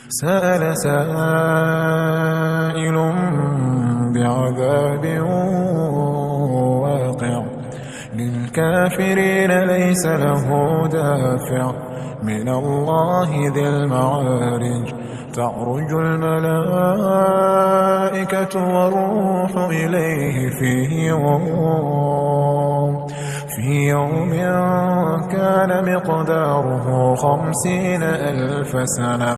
سأل سائل بعذاب واقع للكافرين ليس له دافع من الله ذي المعارج تعرج الملائكة والروح إليه في يوم كان مقداره 50,000 سنة.